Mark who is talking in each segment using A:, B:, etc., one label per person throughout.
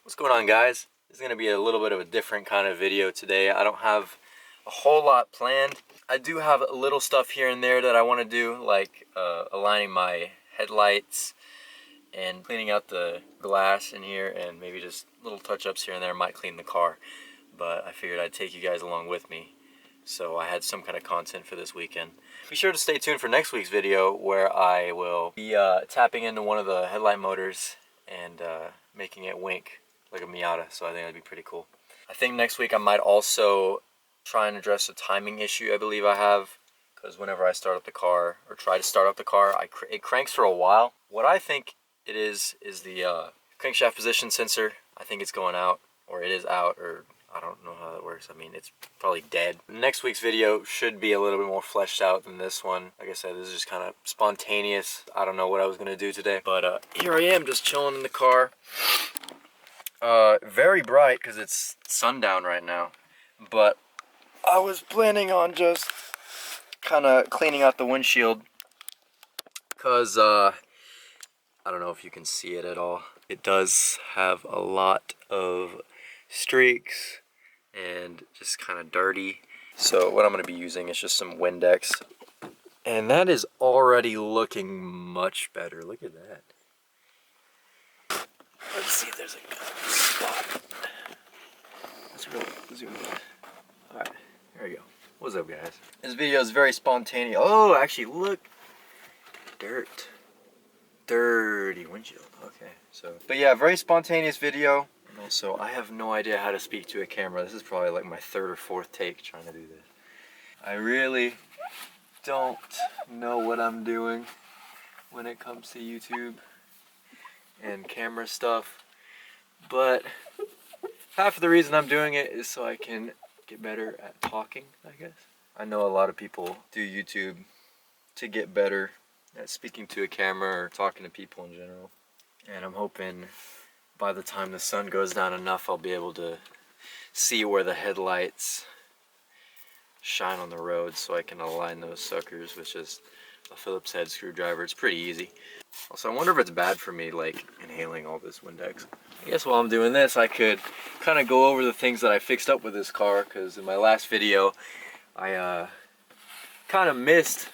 A: What's going on, guys? This is going to be a little bit of a different kind of video today. I don't have a whole lot planned. I do have a little stuff here and there that I want to do, like aligning my headlights and cleaning out the glass in here, and maybe just little touch-ups here and there. Might clean the car, but I figured I'd take you guys along with me, so I had some kind of content for this weekend. Be sure to stay tuned for next week's video, where I will be tapping into one of the headlight motors and making it wink like a Miata, so I think that'd be pretty cool. I think next week I might also try and address a timing issue I believe I have, because whenever I start up the car, or try to start up the car, it cranks for a while. What I think it is the crankshaft position sensor. I think it's going out, or it is out, or I don't know how that works. I mean, it's probably dead. Next week's video should be a little bit more fleshed out than this one. Like I said, this is just kind of spontaneous. I don't know what I was going to do today, but here I am just chilling in the car. Very bright because it's sundown right now, but I was planning on just kind of cleaning out the windshield, because I don't know if you can see it at all. It does have a lot of streaks and just kind of dirty. So what I'm going to be using is just some Windex, and that is already looking much better. Look at that. Let's see if there's a good spot. Let's really zoom in. Alright, there we go. What's up, guys? This video is very spontaneous. Oh, actually, look. Dirt. Dirty windshield. Okay, so. But yeah, very spontaneous video. And also, I have no idea how to speak to a camera. This is probably like my third or fourth take trying to do this. I really don't know what I'm doing when it comes to YouTube and camera stuff, but half of the reason I'm doing it is so I can get better at talking, I guess. I know a lot of people do YouTube to get better at speaking to a camera or talking to people in general, and I'm hoping by the time the sun goes down enough I'll be able to see where the headlights shine on the road, so I can align those suckers with just a Phillips head screwdriver. It's pretty easy. Also, I wonder if it's bad for me, like, inhaling all this Windex. I guess while I'm doing this, I could kind of go over the things that I fixed up with this car, because in my last video, I kind of missed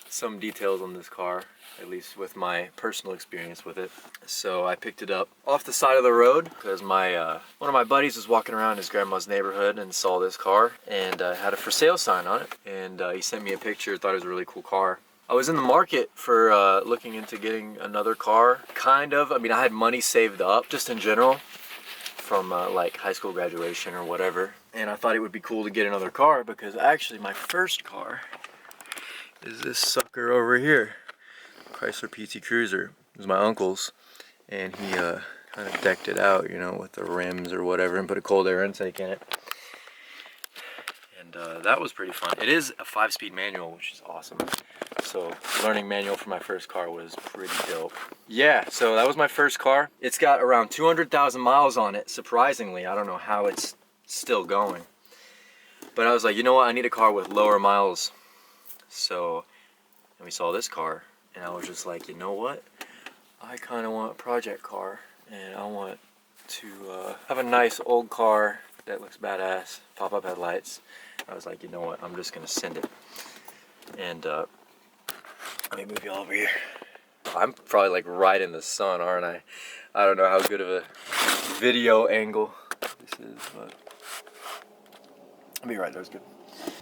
A: some details on this car, at least with my personal experience with it. So I picked it up off the side of the road, because my one of my buddies was walking around his grandma's neighborhood and saw this car, and had a for sale sign on it, and he sent me a picture. Thought it was a really cool car. I was in the market for looking into getting another car, kind of. I mean, I had money saved up, just in general, from like high school graduation or whatever. And I thought it would be cool to get another car, because actually my first car is this sucker over here. Chrysler PT Cruiser. It was my uncle's, and he kind of decked it out, you know, with the rims or whatever, and put a cold air intake in it. And that was pretty fun. It is a 5-speed manual, which is awesome. So learning manual for my first car was pretty dope. Yeah, so that was my first car. It's got around 200,000 miles on it, surprisingly. I don't know how it's still going. But I was like, you know what, I need a car with lower miles. So, and we saw this car, and I was just like, you know what, I kind of want a project car, and I want to have a nice old car that looks badass, pop-up headlights. I was like, you know what, I'm just gonna send it. And let me move you all over here. I'm probably like right in the sun, aren't I? I don't know how good of a video angle this is, but I'll be right there, it's good.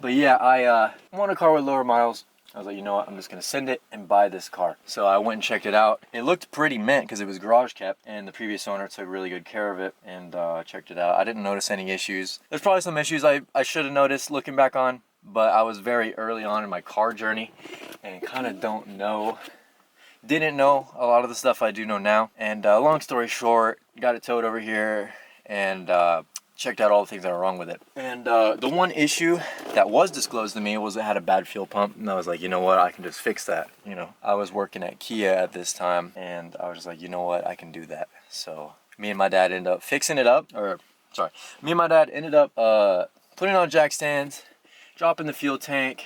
A: But yeah, I want a car with lower miles. I was like, you know what, I'm just gonna send it and buy this car. So I went and checked it out. It looked pretty mint because it was garage kept, and the previous owner took really good care of it, and checked it out. I didn't notice any issues. There's probably some issues I should have noticed looking back on, but I was very early on in my car journey, and kind of didn't know a lot of the stuff I do know now. And long story short, got it towed over here, and checked out all the things that were wrong with it. And the one issue that was disclosed to me was it had a bad fuel pump, and I was like, you know what, I can just fix that. You know, I was working at Kia at this time, and I was just like, you know what, I can do that. So me and my dad ended up fixing it up, me and my dad ended up putting on jack stands, dropping the fuel tank,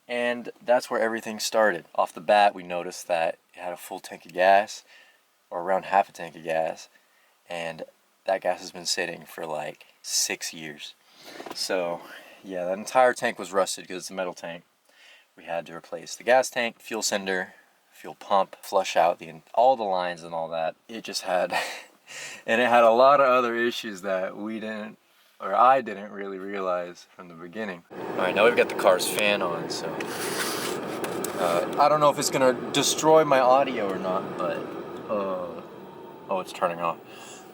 A: and that's where everything started. Off the bat, we noticed that it had a full tank of gas, or around half a tank of gas, and that gas has been sitting for like 6 years. So yeah, that entire tank was rusted because it's a metal tank. We had to replace the gas tank, fuel sender, fuel pump, flush out all the lines and all that. It just had, and it had a lot of other issues that I didn't really realize from the beginning. All right, now we've got the car's fan on, so I don't know if it's gonna destroy my audio or not, but oh, it's turning off.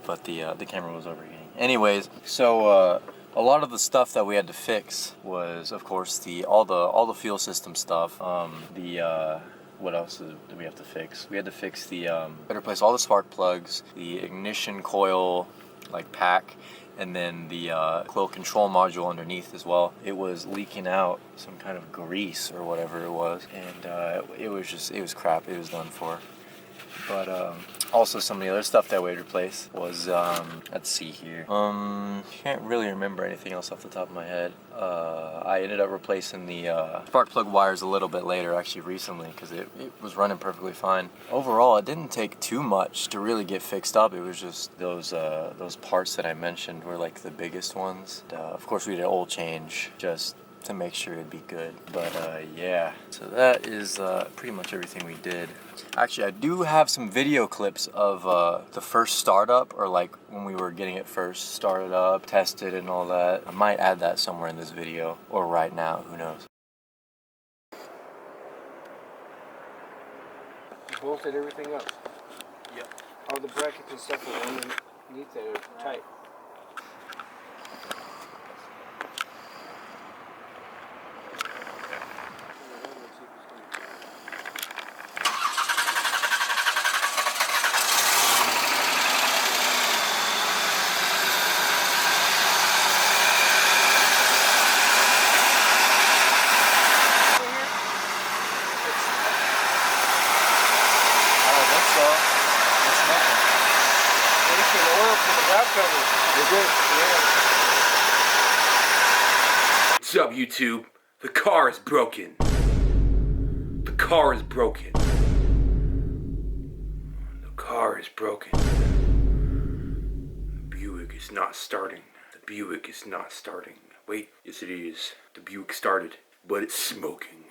A: But the camera was overheating. Anyways, so a lot of the stuff that we had to fix was, of course, all the fuel system stuff. What else did we have to fix? We had to fix we had to replace all the spark plugs, the ignition coil like pack, and then the coil control module underneath as well. It was leaking out some kind of grease or whatever it was, and it was crap. It was done for. But also some of the other stuff that we had replaced was let's see here. Can't really remember anything else off the top of my head. I ended up replacing the spark plug wires a little bit later, actually recently, because it was running perfectly fine. Overall, it didn't take too much to really get fixed up. It was just those parts that I mentioned were like the biggest ones. Of course, we did an oil change just to make sure it'd be good. But yeah, so that is pretty much everything we did. Actually, I do have some video clips of the first startup, or like when we were getting it first started up, tested and all that. I might add that somewhere in this video, or right now, who knows.
B: You bolted everything up?
A: Yep.
B: All the brackets and stuff are underneath that are tight.
C: What's up, YouTube? The car is broken. The car is broken. The car is broken. The Buick is not starting. The Buick is not starting. Wait, yes it is. The Buick started, but it's smoking.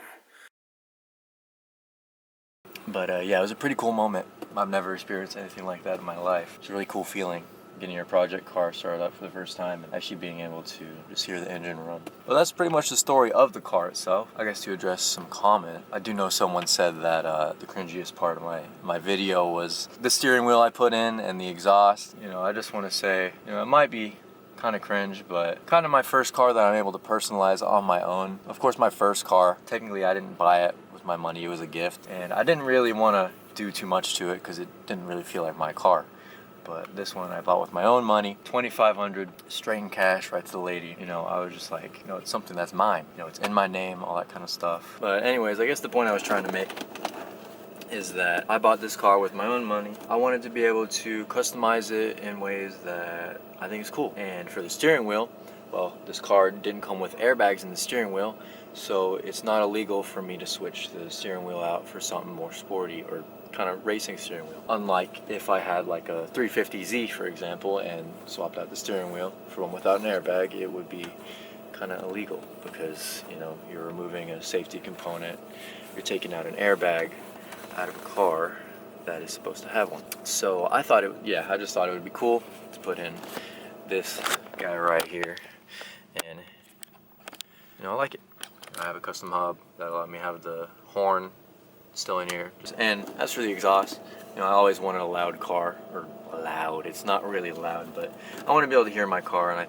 A: But yeah, it was a pretty cool moment. I've never experienced anything like that in my life. It's a really cool feeling, getting your project car started up for the first time and actually being able to just hear the engine run. Well, that's pretty much the story of the car itself. I guess to address some comment, I do know someone said that the cringiest part of my video was the steering wheel I put in and the exhaust. You know, I just want to say, you know, it might be kind of cringe, but kind of my first car that I'm able to personalize on my own. Of course, my first car, technically I didn't buy it with my money, it was a gift, and I didn't really want to do too much to it because it didn't really feel like my car. But this one I bought with my own money, $2,500 straight in cash, right to the lady. You know, I was just like, you know, it's something that's mine. You know, it's in my name, all that kind of stuff. But anyways, I guess the point I was trying to make is that I bought this car with my own money. I wanted to be able to customize it in ways that I think is cool. And for the steering wheel, well, this car didn't come with airbags in the steering wheel, so it's not illegal for me to switch the steering wheel out for something more sporty or kind of racing steering wheel. Unlike if I had like a 350Z, for example, and swapped out the steering wheel for one without an airbag, it would be kind of illegal because, you know, you're removing a safety component, you're taking out an airbag out of a car that is supposed to have one. So I thought I just thought it would be cool to put in this guy right here, and you know, I like it. I have a custom hub that allowed me to have the horn still in here. And as for the exhaust, you know, I always wanted a loud car, or loud, it's not really loud, but I want to be able to hear my car, and I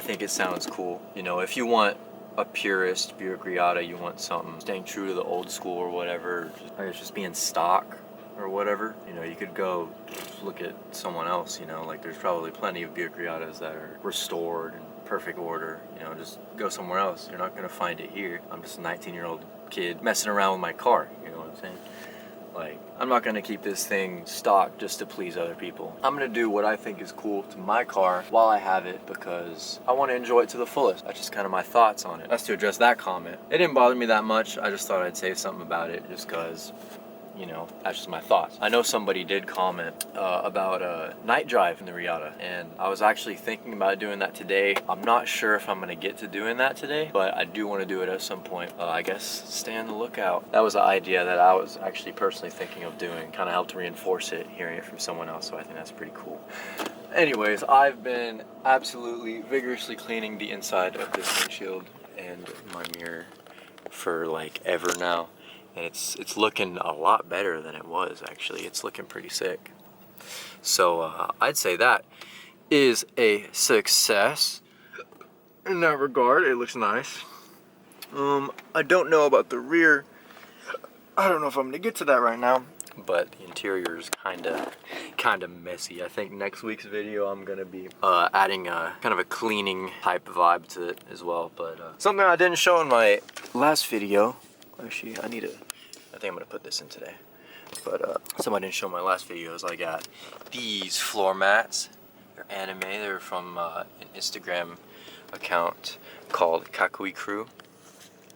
A: think it sounds cool. You know, if you want a purist Buick Reatta, you want something staying true to the old school or whatever, I guess just being stock or whatever, you know, you could go look at someone else, you know, like there's probably plenty of Buick Reattas that are restored and perfect order, you know, just go somewhere else. You're not going to find it here. I'm just a 19-year-old kid messing around with my car, you know what I'm saying? Like, I'm not going to keep this thing stock just to please other people. I'm going to do what I think is cool to my car while I have it because I want to enjoy it to the fullest. That's just kind of my thoughts on it. That's to address that comment. It didn't bother me that much. I just thought I'd say something about it just because, you know, that's just my thoughts. I know somebody did comment about a night drive in the Reatta, and I was actually thinking about doing that today. I'm not sure if I'm gonna get to doing that today, but I do want to do it at some point. I guess stay on the lookout. That was an idea that I was actually personally thinking of doing. Kind of helped reinforce it, hearing it from someone else, so I think that's pretty cool. Anyways, I've been absolutely vigorously cleaning the inside of this windshield and my mirror for like ever now, and it's looking a lot better than it was. Actually, it's looking pretty sick. So I'd say that is a success in that regard. It looks nice. I don't know about the rear. I don't know if I'm gonna get to that right now, but the interior is kind of messy. I think next week's video I'm gonna be adding a kind of a cleaning type vibe to it as well. But something I didn't show in my last video. Actually, I think I'm gonna put this in today. But something I didn't show in my last video is I got these floor mats. They're anime. They're from an Instagram account called Kakui Crew.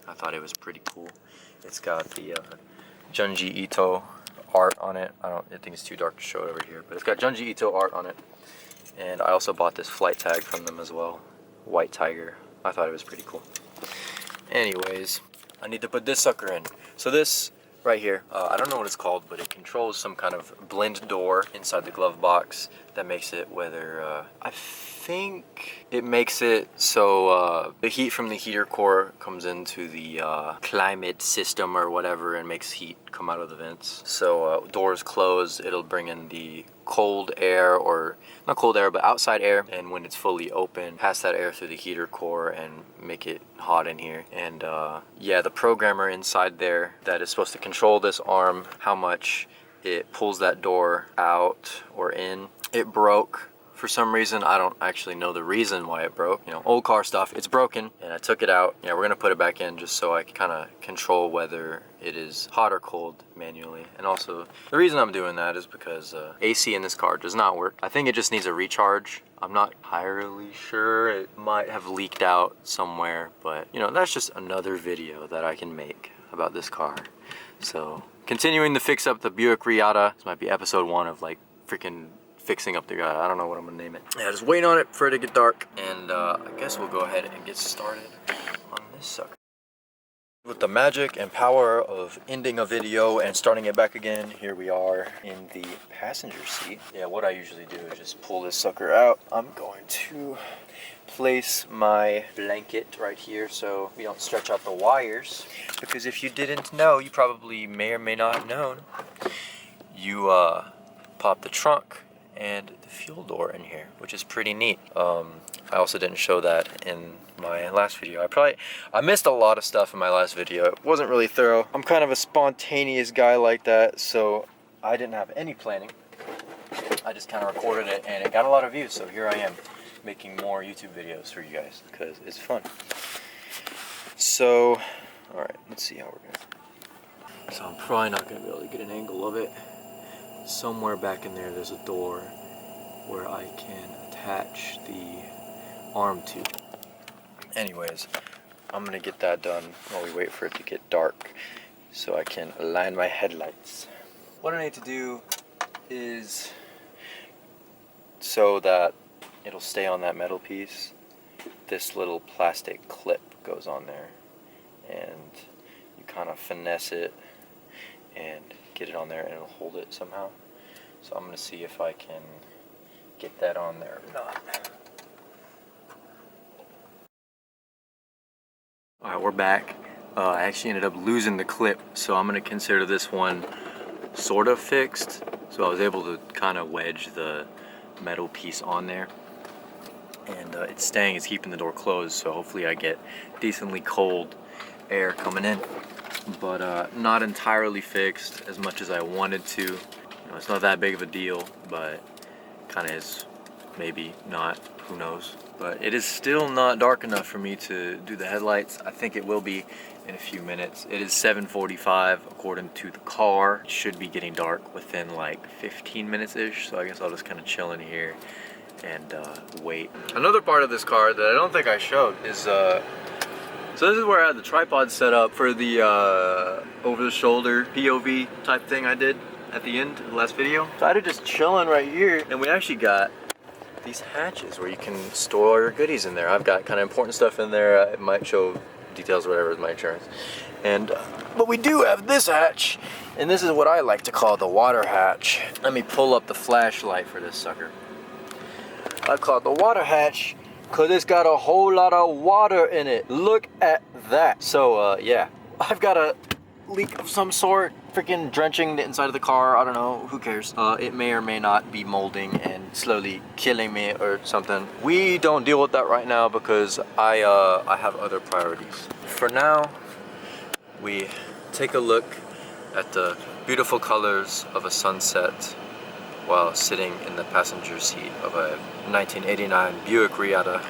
A: I thought it was pretty cool. It's got the Junji Ito art on it. I think it's too dark to show it over here, but it's got Junji Ito art on it. And I also bought this flight tag from them as well, White Tiger. I thought it was pretty cool. Anyways, I need to put this sucker in. So this right here, I don't know what it's called, but it controls some kind of blend door inside the glove box that makes it whether, I think it makes it so the heat from the heater core comes into the climate system or whatever and makes heat come out of the vents. So doors closed, it'll bring in the cold air, or not cold air, but outside air, and when it's fully open, pass that air through the heater core and make it hot in here. And yeah, the programmer inside there that is supposed to control this arm, how much it pulls that door out or in, it broke for some reason. I don't actually know the reason why it broke. You know, old car stuff, it's broken, and I took it out. Yeah, we're gonna put it back in just so I can kind of control whether it is hot or cold manually. And also, the reason I'm doing that is because AC in this car does not work. I think it just needs a recharge. I'm not entirely sure. It might have leaked out somewhere, but you know, that's just another video that I can make about this car. So, continuing to fix up the Buick Reatta. This might be episode 1 of like freaking fixing up the guy. I don't know what I'm gonna name it. Yeah, just waiting on it for it to get dark, and I guess we'll go ahead and get started on this sucker. With the magic and power of ending a video and starting it back again, here we are in the passenger seat. Yeah, what I usually do is just pull this sucker out. I'm going to place my blanket right here so we don't stretch out the wires, because if you didn't know, you probably may or may not have known, you pop the trunk and the fuel door in here, which is pretty neat. I also didn't show that in my last video. I missed a lot of stuff in my last video. It wasn't really thorough. I'm kind of a spontaneous guy like that, so I didn't have any planning. I just kind of recorded it, and it got a lot of views, so here I am making more YouTube videos for you guys because it's fun. So, all right, let's see how we're gonna. So I'm probably not gonna be able to get an angle of it. Somewhere back in there's a door where I can attach the arm to. Anyways, I'm gonna get that done while we wait for it to get dark so I can align my headlights. What I need to do is, so that it'll stay on that metal piece, this little plastic clip goes on there, and you kind of finesse it and get it on there, and it'll hold it somehow. So I'm gonna see if I can get that on there or not. Alright, we're back. I actually ended up losing the clip, so I'm gonna consider this one sort of fixed. So I was able to kind of wedge the metal piece on there, and it's staying, it's keeping the door closed, so hopefully I get decently cold air coming in. But not entirely fixed as much as I wanted to. You know, it's not that big of a deal, but kind of is, maybe not, who knows. But it is still not dark enough for me to do the headlights. I think it will be in a few minutes. It is 7:45 according to the car. It should be getting dark within like 15 minutes-ish, so I guess I'll just kind of chill in here and wait. Another part of this car that I don't think I showed is So this is where I had the tripod set up for the over-the-shoulder POV type thing I did at the end of the last video. So I had it just chilling right here, and we actually got these hatches where you can store your goodies in there. I've got kind of important stuff in there. It might show details or whatever is my insurance. And but we do have this hatch, and this is what I like to call the water hatch. Let me pull up the flashlight for this sucker. I call it the water hatch because it's got a whole lot of water in it. Look at that. So yeah, I've got a leak of some sort, freaking drenching the inside of the car. I don't know, who cares? It may or may not be molding and slowly killing me or something. We don't deal with that right now because I have other priorities. For now, we take a look at the beautiful colors of a sunset while sitting in the passenger seat of a 1989 Buick Reatta.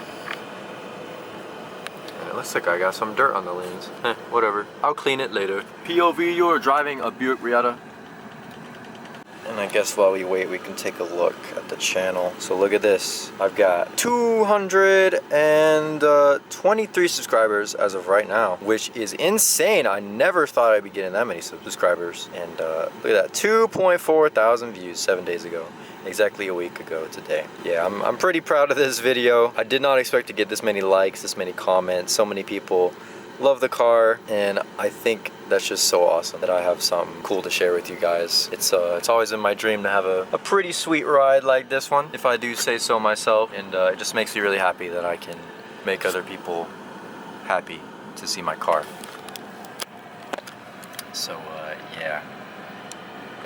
A: It looks like I got some dirt on the lanes. Whatever. I'll clean it later. POV, you're driving a Buick Reatta. And I guess while we wait, we can take a look at the channel. So look at this. I've got 223 subscribers as of right now, which is insane. I never thought I'd be getting that many subscribers. And look at that, 2.4 thousand views 7 days ago. Exactly a week ago today. Yeah, I'm pretty proud of this video. I did not expect to get this many likes, this many comments, so many people love the car, and I think that's just so awesome that I have something cool to share with you guys. It's always been my dream to have a pretty sweet ride like this one, if I do say so myself, and it just makes me really happy that I can make other people happy to see my car. So yeah.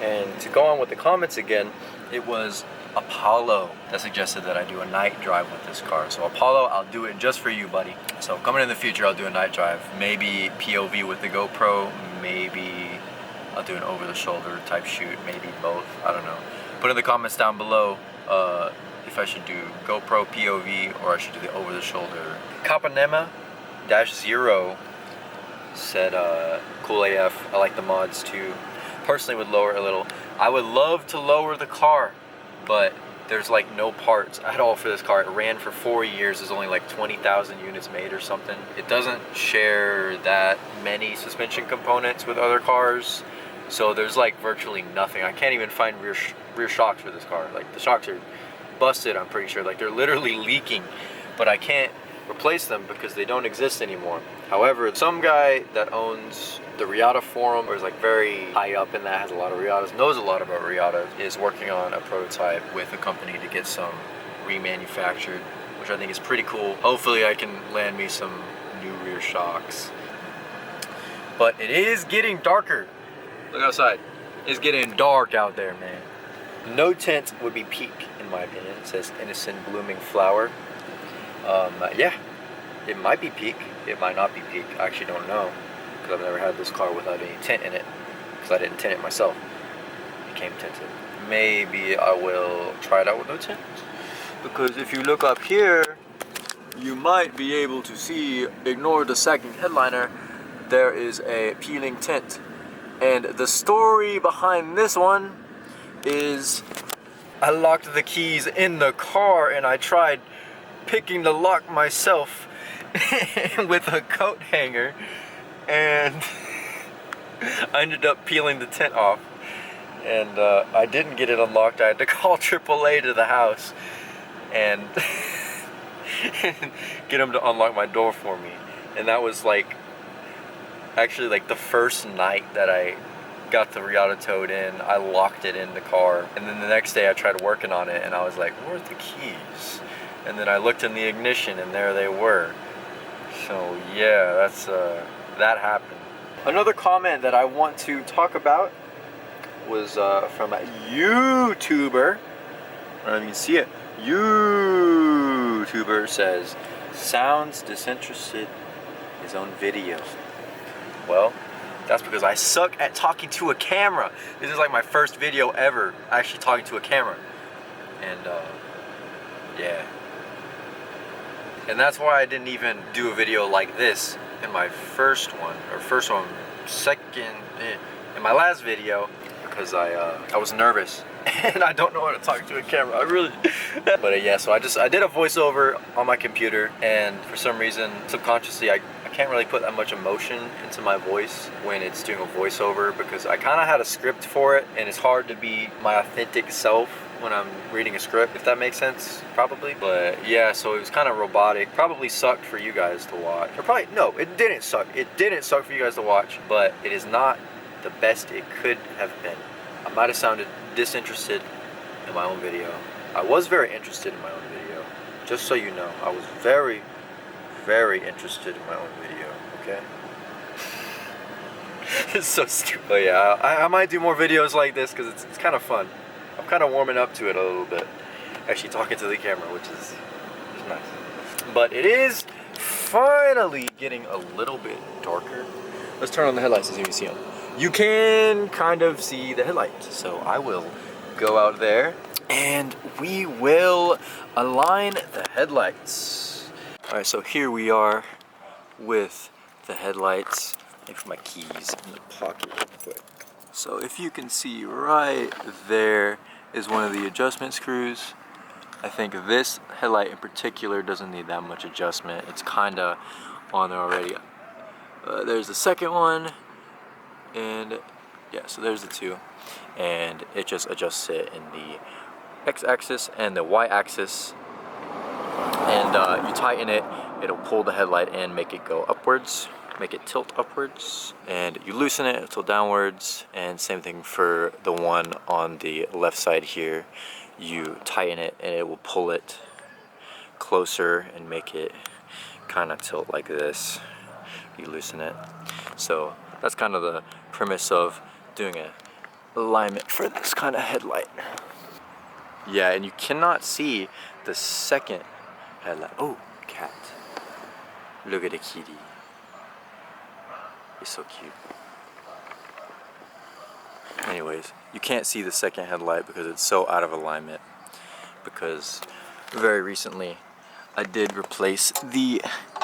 A: And to go on with the comments again, it was Apollo that suggested that I do a night drive with this car. So Apollo, I'll do it just for you, buddy. So coming in the future, I'll do a night drive. Maybe POV with the GoPro, maybe I'll do an over-the-shoulder type shoot, maybe both, I don't know. Put in the comments down below if I should do GoPro POV or I should do the over-the-shoulder. Kapanema-0 said, cool AF, I like the mods too. Personally would lower a little. I would love to lower the car, but there's like no parts at all for this car. It ran for 4 years. There's only like 20,000 units made or something. It doesn't share that many suspension components with other cars, so there's like virtually nothing. I can't even find rear shocks for this car. Like the shocks are busted, I'm pretty sure. Like they're literally leaking, but I can't replace them because they don't exist anymore. However, some guy that owns the Reatta forum, or is like very high up in that, has a lot of Reattas, knows a lot about Reatta, is working on a prototype with a company to get some remanufactured, which I think is pretty cool. Hopefully I can land me some new rear shocks. But it is getting darker. Look outside. It's getting dark out there, man. No tint would be peak, in my opinion. It says innocent blooming flower. Yeah, it might be peak. It might not be peak. I actually don't know, because I've never had this car without any tint in it, because I didn't tint it myself. It came tinted. Maybe I will try it out with no tint, because if you look up here, you might be able to see, ignore the sagging headliner, there is a peeling tint. And the story behind this one is I locked the keys in the car and I tried picking the lock myself with a coat hanger, and I ended up peeling the tint off, and I didn't get it unlocked. I had to call AAA to the house and get them to unlock my door for me. And that was like actually like the first night that I got the Reatta towed in. I locked it in the car, and then the next day I tried working on it and I was like, where's the keys? And then I looked in the ignition and there they were. So yeah, that's that happened. Another comment that I want to talk about was from a YouTuber. I don't know if you can see it. YouTuber says, sounds disinterested in his own video. Well, that's because I suck at talking to a camera. This is like my first video ever actually talking to a camera. And yeah. And that's why I didn't even do a video like this in my in my last video, because I was nervous. and I don't know how to talk to a camera. I really. But yeah, so I did a voiceover on my computer, and for some reason, subconsciously, I can't really put that much emotion into my voice when it's doing a voiceover because I kind of had a script for it, and it's hard to be my authentic self when I'm reading a script, if that makes sense, probably. But yeah, so it was kind of robotic. Probably sucked for you guys to watch. Or probably, no, it didn't suck. It didn't suck for you guys to watch, but it is not the best it could have been. I might have sounded disinterested in my own video. I was very interested in my own video. Just so you know, I was very, very interested in my own video, okay? It's so stupid. But yeah, I might do more videos like this because it's kind of fun. I'm kind of warming up to it a little bit. Actually talking to the camera, which is nice. But it is finally getting a little bit darker. Let's turn on the headlights and see if you see them. You can kind of see the headlights. So I will go out there and we will align the headlights. All right, so here we are with the headlights. Let me put my keys in the pocket real quick. So if you can see right there is one of the adjustment screws. I think this headlight in particular doesn't need that much adjustment. It's kind of on there already. There's the second one, and yeah, so there's the two. And it just adjusts it in the x-axis and the y-axis. And you tighten it, it'll pull the headlight and make it go upwards. Make it tilt upwards, and you loosen it till downwards, and same thing for the one on the left side here. You tighten it and it will pull it closer and make it kind of tilt like this. You loosen it. So that's kind of the premise of doing a alignment for this kind of headlight. Yeah, and you cannot see the second headlight. Oh, cat. Look at the kitty. It's so cute. Anyways, you can't see the second headlight because it's so out of alignment. Because very recently I did replace the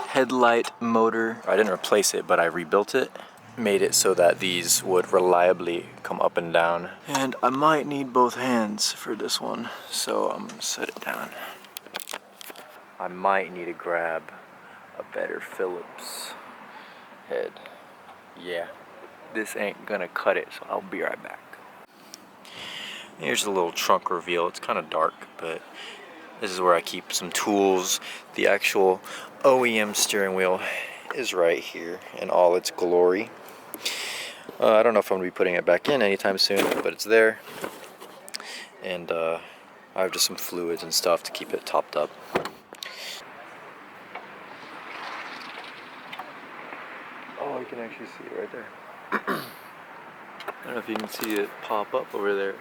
A: headlight motor. I didn't replace it, but I rebuilt it. Made it so that these would reliably come up and down. And I might need both hands for this one, so I'm gonna set it down. I might need to grab a better Phillips head. Yeah, this ain't gonna cut it, so I'll be right back. Here's a little trunk reveal. It's kind of dark, but this is where I keep some tools. The actual OEM steering wheel is right here in all its glory. I don't know if I'm gonna be putting it back in anytime soon, but it's there. And I have just some fluids and stuff to keep it topped up. Oh, you can actually see it right there. I don't know if you can see it pop up over there,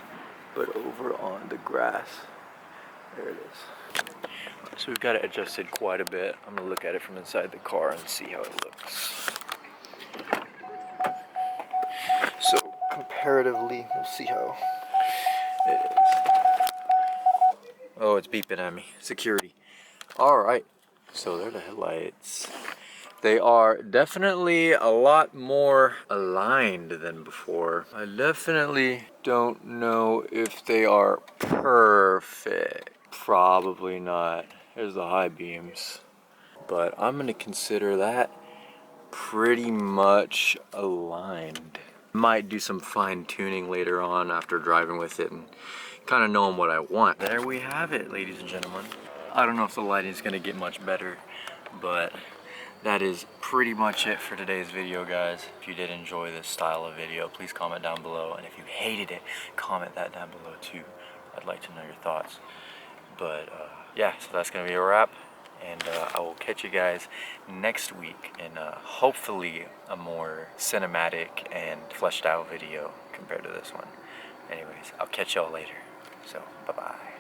A: but over on the grass, there it is. So we've got it adjusted quite a bit. I'm gonna look at it from inside the car and see how it looks. So comparatively, we'll see how it is. Oh, it's beeping at me. Security. All right, so there are the headlights. They are definitely a lot more aligned than before. I definitely don't know if they are perfect. Probably not. There's the high beams. But I'm gonna consider that pretty much aligned. Might do some fine tuning later on after driving with it and kind of knowing what I want. There we have it, ladies and gentlemen. I don't know if the lighting's gonna get much better, but that is pretty much it for today's video, guys. If you did enjoy this style of video, please comment down below. And if you hated it, comment that down below too. I'd like to know your thoughts. But yeah, so that's gonna be a wrap. And I will catch you guys next week in hopefully a more cinematic and fleshed out video compared to this one. Anyways, I'll catch y'all later. So, bye-bye.